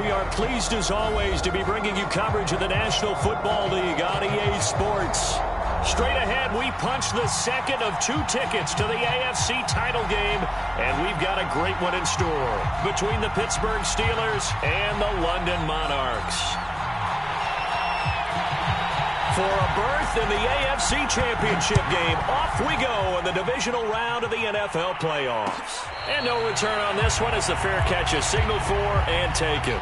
We are pleased as always to be bringing you coverage of the National Football League on EA Sports. Straight ahead, we punch the second of 2 tickets to the AFC title game, and we've got a great one in store between the Pittsburgh Steelers and the London Monarchs. For a berth in the AFC Championship game, off we go in the divisional round of the NFL playoffs. And no return on this one as the fair catch is signaled for and taken.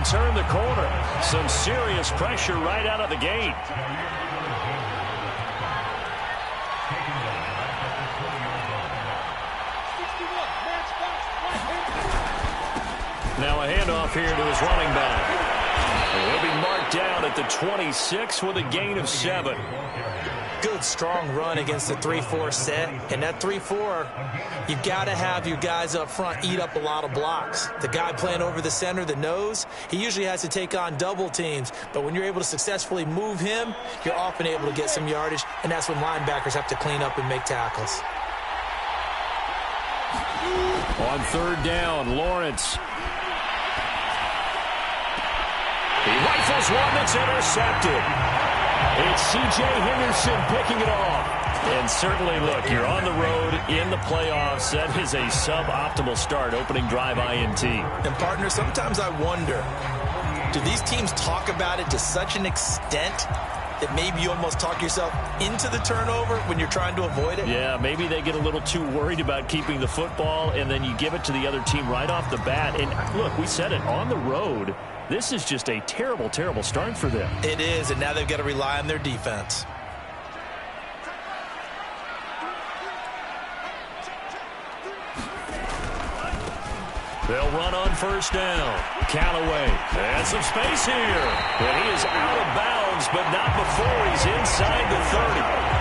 Turn the corner. Some serious pressure right out of the gate. Now a handoff here to his running back. And he'll be marked down at the 26 with a gain of 7. Good, strong run against the 3-4 set. And that 3-4, you've got to have your guys up front eat up a lot of blocks. The guy playing over the center, the nose, he usually has to take on double teams. But when you're able to successfully move him, you're often able to get some yardage, and that's when linebackers have to clean up and make tackles. On 3rd down, Lawrence. He rifles one that's intercepted. It's C.J. Henderson picking it off. And certainly, look, you're on the road in the playoffs. That is a suboptimal start, opening drive INT. And, partner, sometimes I wonder, do these teams talk about it to such an extent that maybe you almost talk yourself into the turnover when you're trying to avoid it? Yeah, maybe they get a little too worried about keeping the football, and then you give it to the other team right off the bat. And, look, we said it, on the road, this is just a terrible, terrible start for them. It is, and now they've got to rely on their defense. They'll run on 1st down. Callaway has some space here. And he is out of bounds, but not before he's inside the 30.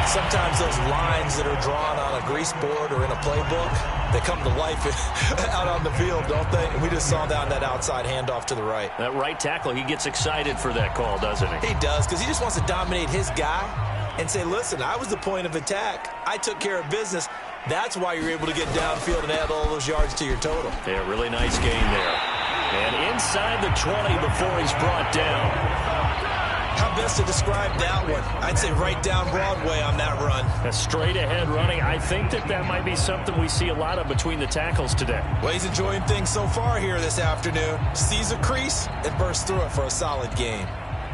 Sometimes those lines that are drawn on a grease board or in a playbook, they come to life out on the field, don't they? And we just saw that on that outside handoff to the right. That right tackle, he gets excited for that call, doesn't he? He does, because he just wants to dominate his guy and say, listen, I was the point of attack. I took care of business. That's why you're able to get downfield and add all those yards to your total. Yeah, really nice gain there. And inside the 20 before he's brought down. How best to describe that one? I'd say right down Broadway on that run. A straight ahead running. I think that might be something we see a lot of between the tackles today. Well, he's enjoying things so far here this afternoon. Sees a crease and bursts through it for a solid gain.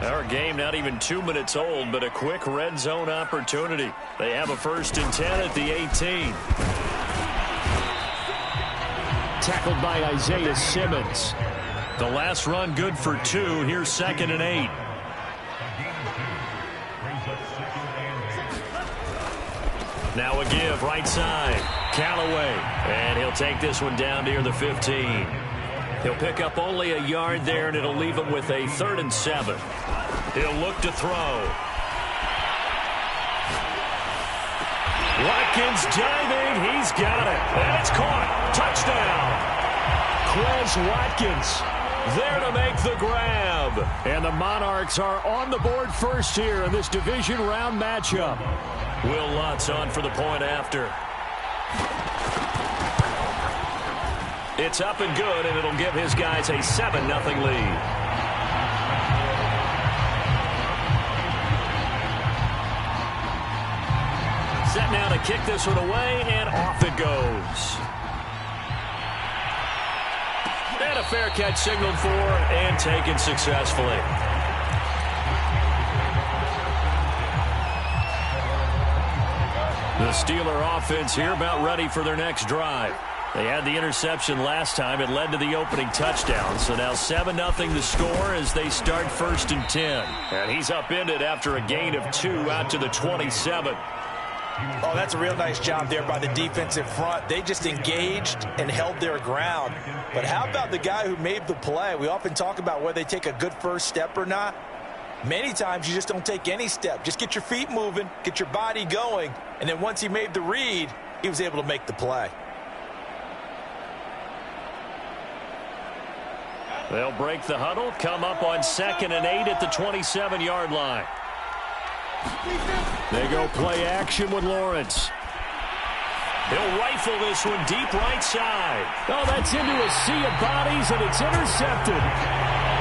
Our game not even 2 minutes old, but a quick red zone opportunity. They have a 1st and 10 at the 18. Tackled by Isaiah Simmons. The last run good for 2. Here's 2nd and 8. Now a give right side. Callaway. And he'll take this one down near the 15. He'll pick up only a yard there, and it'll leave him with a 3rd and 7. He'll look to throw. Watkins diving. He's got it. And it's caught. Touchdown. Quez Watkins there to make the grab. And the Monarchs are on the board first here in this division round matchup. Will Lutz on for the point after. It's up and good, and it'll give his guys a 7-0 lead. Set now to kick this one away, and off it goes. And a fair catch signaled for and taken successfully. The Steeler offense here about ready for their next drive. They had the interception last time. It led to the opening touchdown. So now 7-0 the score as they start 1st and 10. And he's upended after a gain of 2 out to the 27. Oh, that's a real nice job there by the defensive front. They just engaged and held their ground. But how about the guy who made the play? We often talk about whether they take a good first step or not. Many times you just don't take any step. Just get your feet moving, get your body going, and then once he made the read, he was able to make the play. They'll break the huddle, come up on 2nd and 8 at the 27-yard line. They go play action with Lawrence. He'll rifle this one deep right side. Oh, that's into a sea of bodies, and it's intercepted.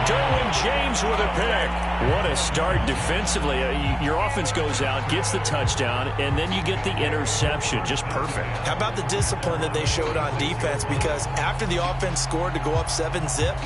Derwin James with a pick. What a start defensively. Your offense goes out, gets the touchdown, and then you get the interception. Just perfect. How about the discipline that they showed on defense? Because after the offense scored to go up 7-zip,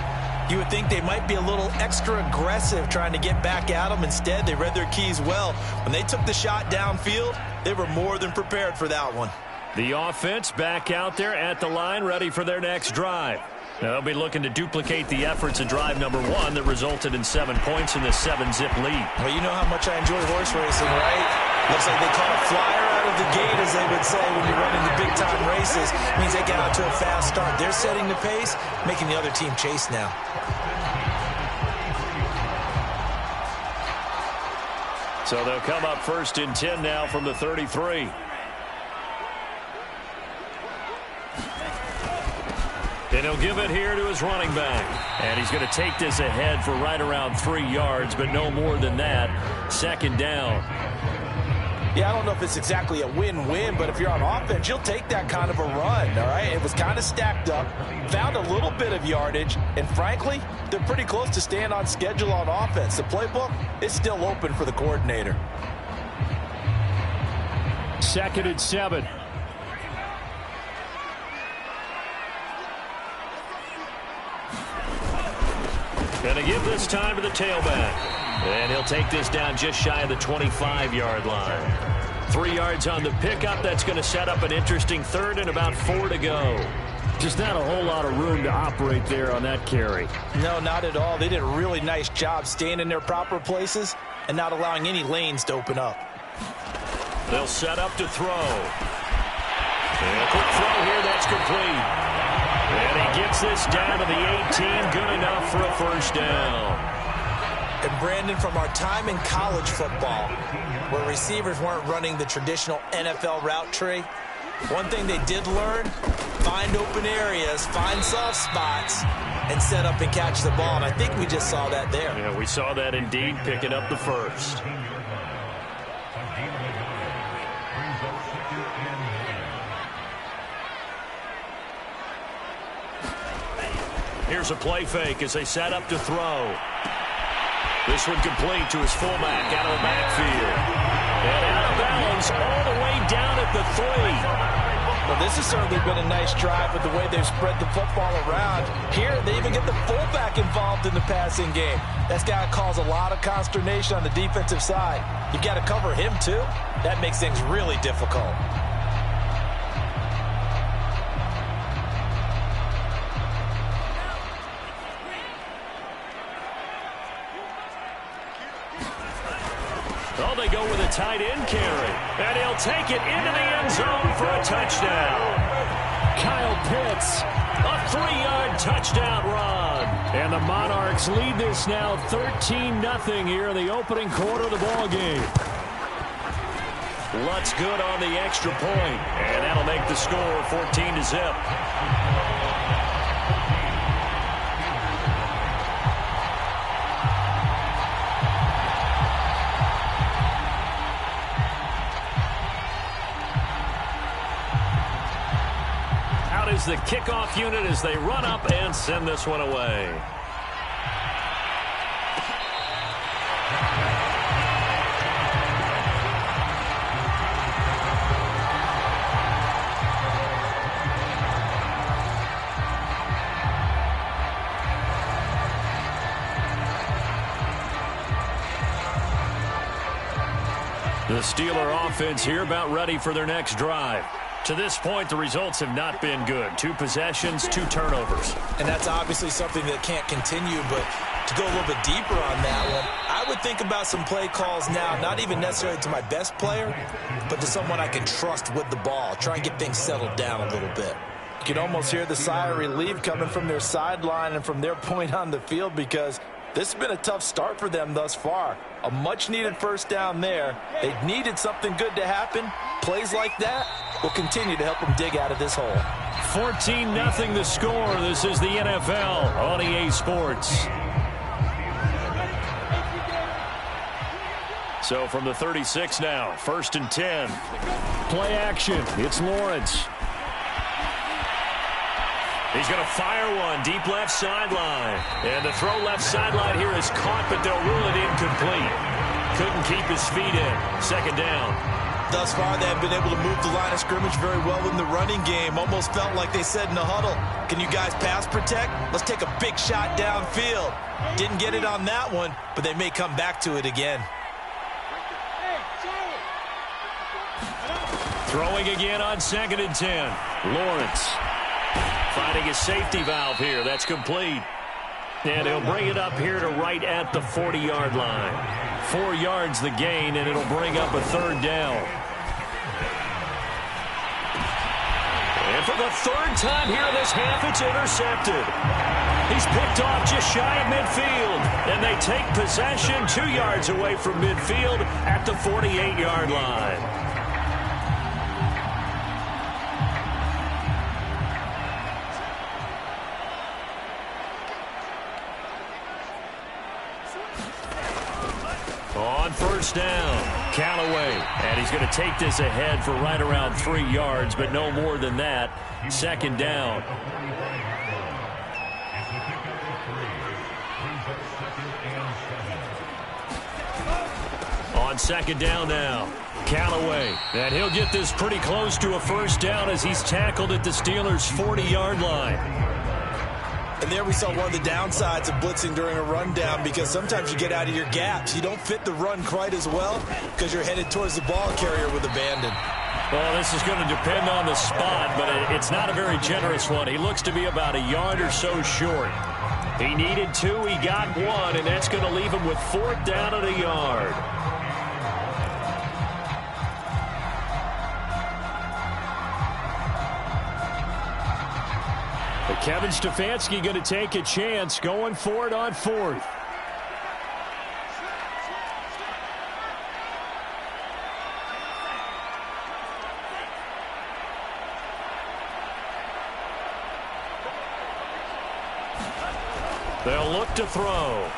you would think they might be a little extra aggressive trying to get back at them. Instead, they read their keys well. When they took the shot downfield, they were more than prepared for that one. The offense back out there at the line, ready for their next drive. Now, they'll be looking to duplicate the efforts of drive number 1 that resulted in 7 points in this 7-zip lead. Well, you know how much I enjoy horse racing, right? Looks like they caught a flyer out of the gate, as they would say, when you're running the big-time races. It means they get out to a fast start. They're setting the pace, making the other team chase now. So they'll come up 1st and 10 now from the 33. And he'll give it here to his running back. And he's going to take this ahead for right around 3 yards, but no more than that. 2nd down. Yeah, I don't know if it's exactly a win-win, but if you're on offense, you'll take that kind of a run, all right? It was kind of stacked up, found a little bit of yardage, and frankly, they're pretty close to staying on schedule on offense. The playbook is still open for the coordinator. 2nd and 7. Gonna give this time to the tailback. And he'll take this down just shy of the 25-yard line. 3 yards on the pickup. That's going to set up an interesting 3rd and about 4 to go. Just not a whole lot of room to operate there on that carry. No, not at all. They did a really nice job staying in their proper places and not allowing any lanes to open up. They'll set up to throw. And a quick throw here. That's complete. And he gets this down to the 18. Good enough for a 1st down. And Brandon, from our time in college football, where receivers weren't running the traditional NFL route tree, one thing they did learn, find open areas, find soft spots, and set up and catch the ball. And I think we just saw that there. Yeah, we saw that indeed, picking up the 1st. Here's a play fake as they set up to throw. This one complete to his fullback out of the backfield. And out of bounds all the way down at the 3. Well, this has certainly been a nice drive with the way they've spread the football around. Here, they even get the fullback involved in the passing game. That's got to cause a lot of consternation on the defensive side. You got to cover him, too. That makes things really difficult. Oh, they go with a tight end carry. And he'll take it into the end zone for a touchdown. Kyle Pitts, a 3-yard touchdown run. And the Monarchs lead this now 13-0 here in the opening quarter of the ball game. Lutz good on the extra point. And that'll make the score 14-0. The kickoff unit as they run up and send this one away. The Steeler offense here about ready for their next drive. To this point, the results have not been good. 2 possessions, 2 turnovers. And that's obviously something that can't continue, but To go a little bit deeper on that one, I would think about some play calls now, not even necessarily to my best player, but to someone I can trust with the ball. Try and get things settled down a little bit. You can almost hear the sigh of relief coming from their sideline and from their point on the field, because this has been a tough start for them thus far. A much-needed first down there. They needed something good to happen. Plays like that will continue to help them dig out of this hole. 14-0 the score. This is the NFL on EA Sports. So from the 36 now, 1st and 10. Play action. It's Lawrence. He's going to fire one deep left sideline. And the throw left sideline here is caught, but they'll rule it incomplete. Couldn't keep his feet in. 2nd down. Thus far, they have been able to move the line of scrimmage very well in the running game. Almost felt like they said in the huddle, can you guys pass protect? Let's take a big shot downfield. Didn't get it on that one, but they may come back to it again. Throwing again on 2nd and 10. Lawrence finding a safety valve here. That's complete. And he'll bring it up here to right at the 40-yard line. 4 yards the gain, and it'll bring up a 3rd down. And for the 3rd time here in this half, it's intercepted. He's picked off just shy of midfield. And they take possession 2 yards away from midfield at the 48-yard line. On 1st down, Callaway. And he's going to take this ahead for right around 3 yards, but no more than that. 2nd down. On 2nd down now, Callaway. And he'll get this pretty close to a 1st down as he's tackled at the Steelers' 40-yard line. And there we saw one of the downsides of blitzing during a rundown, because sometimes you get out of your gaps. You don't fit the run quite as well because you're headed towards the ball carrier with abandon. Well, this is going to depend on the spot, but it's not a very generous one. He looks to be about a yard or so short. He needed 2, he got 1, and that's going to leave him with 4th down at a yard. But Kevin Stefanski going to take a chance, going for it on 4th. They'll look to throw.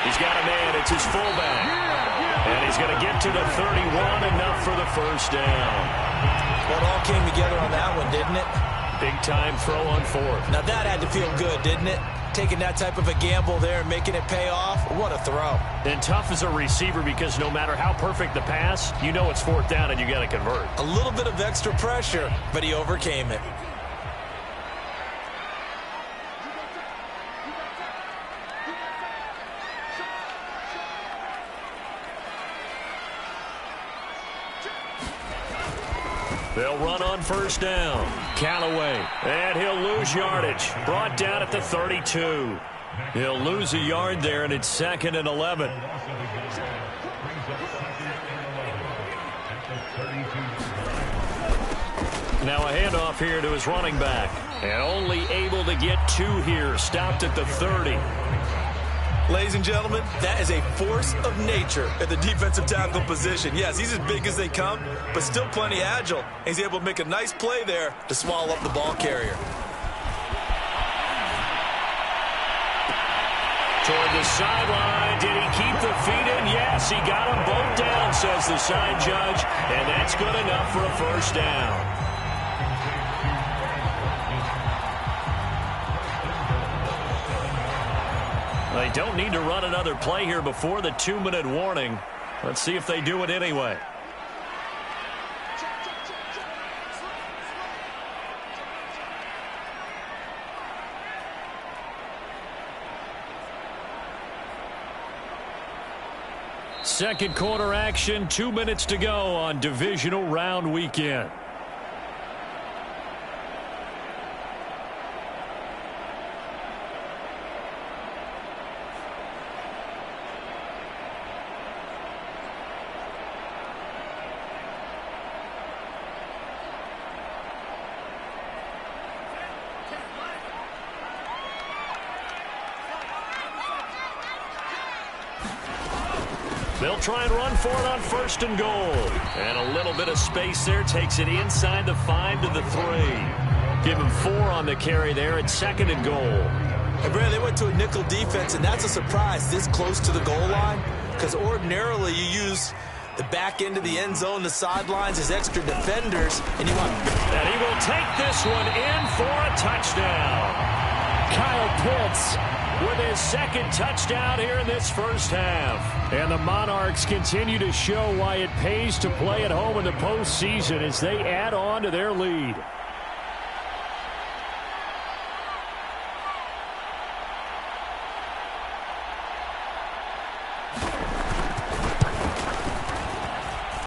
He's got a man. It's his fullback. And he's going to get to the 31, enough for the 1st down. Well, it all came together on that one, didn't it? Big-time throw on 4th. Now that had to feel good, didn't it? Taking that type of a gamble there and making it pay off. What a throw. And tough as a receiver, because no matter how perfect the pass, you know it's 4th down and you got to convert. A little bit of extra pressure, but he overcame it. They'll run on 1st down. Callaway, and he'll lose yardage. Brought down at the 32. He'll lose a yard there, and it's 2nd and 11. Now a handoff here to his running back. And only able to get 2 here. Stopped at the 30. Ladies and gentlemen, that is a force of nature at the defensive tackle position. Yes, he's as big as they come, but still plenty agile. He's able to make a nice play there to swallow up the ball carrier. Toward the sideline. Did he keep the feet in? Yes, he got them both down, says the side judge. And that's good enough for a 1st down. They don't need to run another play here before the 2-minute warning. Let's see if they do it anyway. Second quarter action, 2 minutes to go on divisional round weekend. They'll try and run for it on 1st and goal. And a little bit of space there takes it inside the 5 to the 3. Give him 4 on the carry there at 2nd and goal. And Brad, they went to a nickel defense, and that's a surprise this close to the goal line, because ordinarily you use the back end of the end zone, the sidelines as extra defenders, and you want... And he will take this one in for a touchdown. Kyle Pitts with his 2nd touchdown here in this first half. And the Monarchs continue to show why it pays to play at home in the postseason as they add on to their lead.